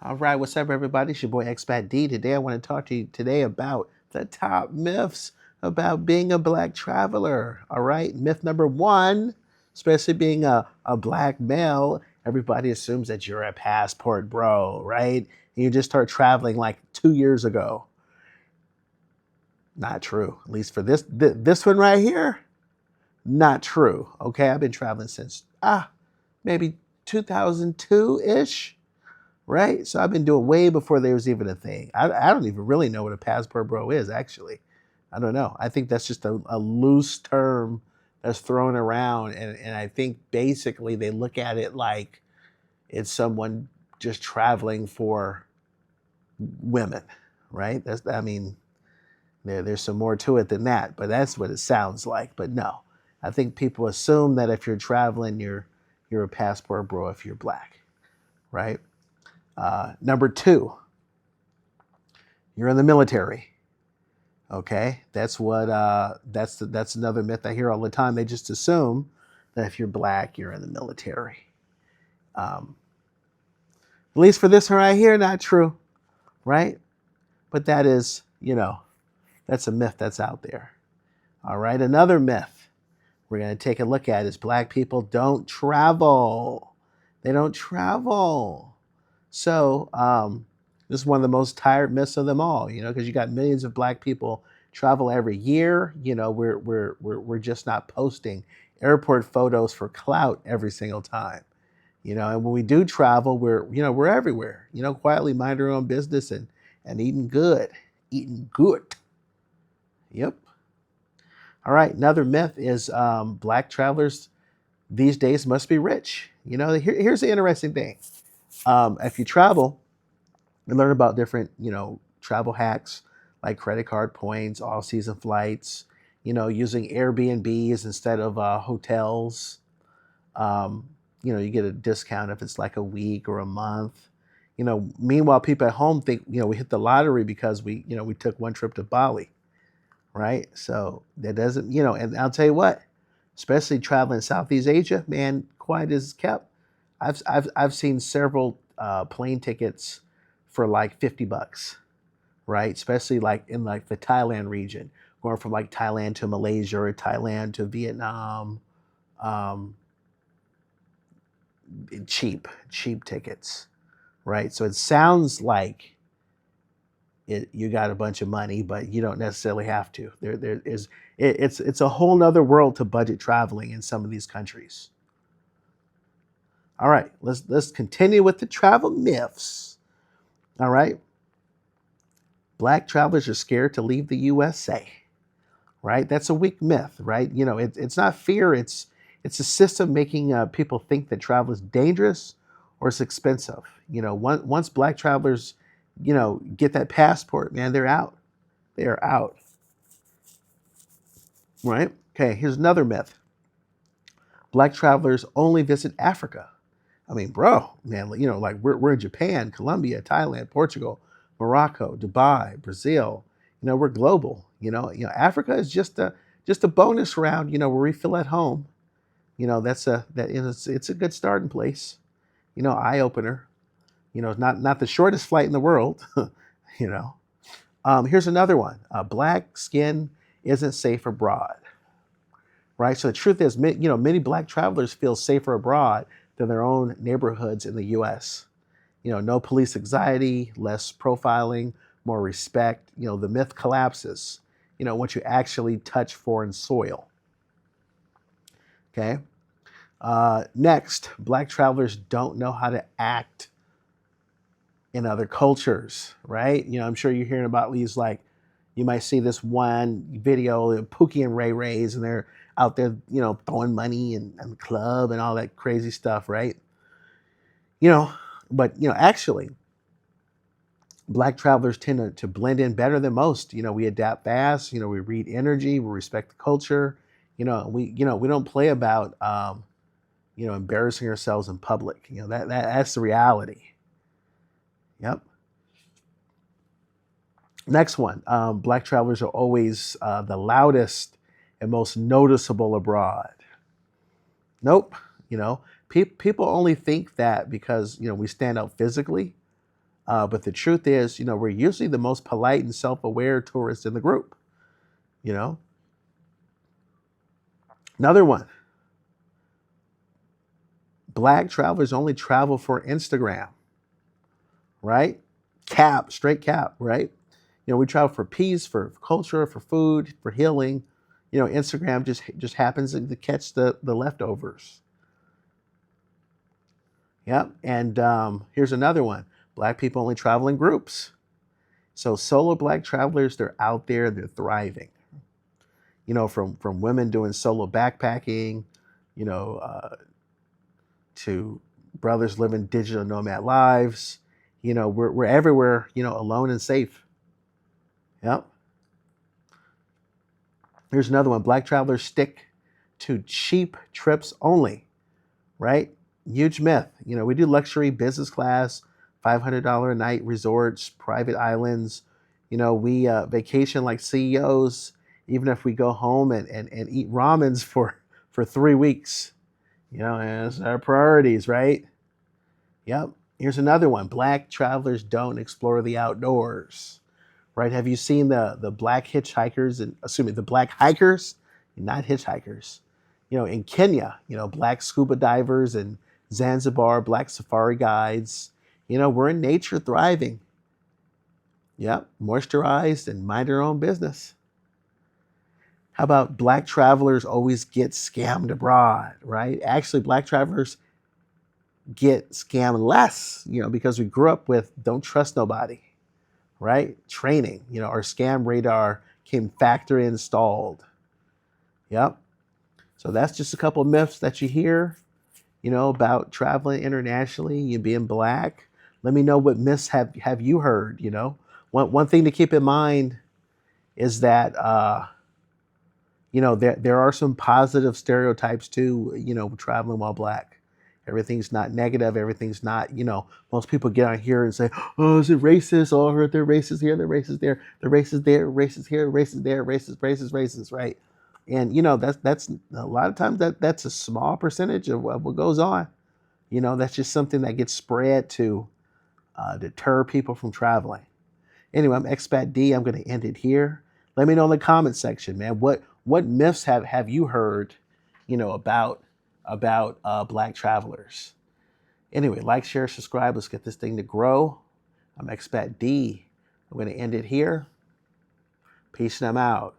All right, what's up, everybody? It's your boy Expat D. Today, I want to talk to you today about the top myths about being a black traveler. All right, myth number one, especially being a black male, everybody assumes that you're a passport bro, right? And you just start traveling like 2 years ago. Not true. At least for this one right here, not true. Okay, I've been traveling since maybe 2002 ish. Right? So I've been doing way before there was even a thing. I don't even really know what a passport bro is, actually. I don't know. I think that's just a loose term that's thrown around. And I think basically they look at it like it's someone just traveling for women, right? I mean, there's some more to it than that, but that's what it sounds like. But no, I think people assume that if you're traveling, you're a passport bro if you're black, right? Number two, you're in the military. Okay, that's another myth I hear all the time. They just assume that if you're black, you're in the military. Um, at least for this one right here, not true, right? But that is, that's a myth that's out there. All right, another myth we're going to take a look at is black people don't travel. They don't travel. So this is one of the most tired myths of them all, because you got millions of black people travel every year. We're just not posting airport photos for clout every single time. And when we do travel, we're everywhere. Quietly mind our own business and eating good. Yep. All right. Another myth is black travelers these days must be rich. Here's the interesting thing. If you travel and learn about different, travel hacks like credit card points, all season flights, using Airbnbs instead of hotels. You get a discount if it's like a week or a month. Meanwhile, people at home think, we hit the lottery because we took one trip to Bali, right? So that doesn't, and I'll tell you what, especially traveling Southeast Asia, man, quiet as kept. I've seen several plane tickets for like $50, right? Especially like in like the Thailand region, going from like Thailand to Malaysia or Thailand to Vietnam. Um, cheap tickets, right? So it sounds like you got a bunch of money, but you don't necessarily have to. There is it's a whole nother world to budget traveling in some of these countries. All right, let's continue with the travel myths. All right, black travelers are scared to leave the USA. Right, that's a weak myth. Right, it's not fear. It's a system making people think that travel is dangerous or it's expensive. Once black travelers, get that passport, man, they're out. They are out. Right. Okay. Here's another myth. Black travelers only visit Africa. I mean, bro, man, like we're in Japan, Colombia, Thailand, Portugal, Morocco, Dubai, Brazil. We're global. Africa is just a bonus round. Where we feel at home. It's a good starting place. Eye opener. Not the shortest flight in the world. you know. Here's another one. Black skin isn't safe abroad. Right. So the truth is, many black travelers feel safer abroad than their own neighborhoods in the U.S. No police anxiety, less profiling, more respect. The myth collapses. Once you actually touch foreign soil. Okay. Next, black travelers don't know how to act in other cultures, right? I'm sure you're hearing about these, like, you might see this one video of Pookie and Ray Rays, and they're out there, throwing money and the club and all that crazy stuff, right? You know, but actually, black travelers tend to blend in better than most. We adapt fast. We read energy. We respect the culture. We don't play about embarrassing ourselves in public. That's the reality. Yep. Next one. Black travelers are always the loudest and most noticeable abroad. Nope. People only think that because we stand out physically, But the truth is, we're usually the most polite and self-aware tourists in the group. Another one. Black travelers only travel for Instagram, right? Straight cap, right? We travel for peace, for culture, for food, for healing. Instagram just happens to catch the leftovers. Yep. And here's another one. Black people only travel in groups. So solo Black travelers, they're out there, they're thriving. From women doing solo backpacking, to brothers living digital nomad lives. We're everywhere, alone and safe. Yep. Here's another one. Black travelers stick to cheap trips only, right? Huge myth. We do luxury business class, $500 a night resorts, private islands. We vacation like CEOs, even if we go home and eat ramens for 3 weeks. As our priorities, right? Yep. Here's another one. Black travelers don't explore the outdoors, right? Have you seen the black hitchhikers and the black hikers, not hitchhikers, in Kenya, black scuba divers and Zanzibar, black safari guides. We're in nature thriving. Yep. Moisturized and mind our own business. How about black travelers always get scammed abroad, right? Actually, black travelers get scammed less, because we grew up with don't trust nobody, right? Training, our scam radar came factory installed. Yep. So that's just a couple of myths that you hear, about traveling internationally, you being black. Let me know what myths have you heard, One thing to keep in mind is that, there are some positive stereotypes too, traveling while black. Everything's not negative. Everything's not, most people get on here and say, oh, is it racist? Oh, I heard they're racist here, they're racist there, they're racist there, racist here, racist there, racist, right? And, that's a lot of times that's a small percentage of what goes on. That's just something that gets spread to deter people from traveling. Anyway, I'm Expat D. I'm going to end it here. Let me know in the comment section, man. What myths have you heard, about black travelers? Anyway, like, share, subscribe. Let's get this thing to grow. I'm Expat D. I'm going to end it here. Peace and I'm out.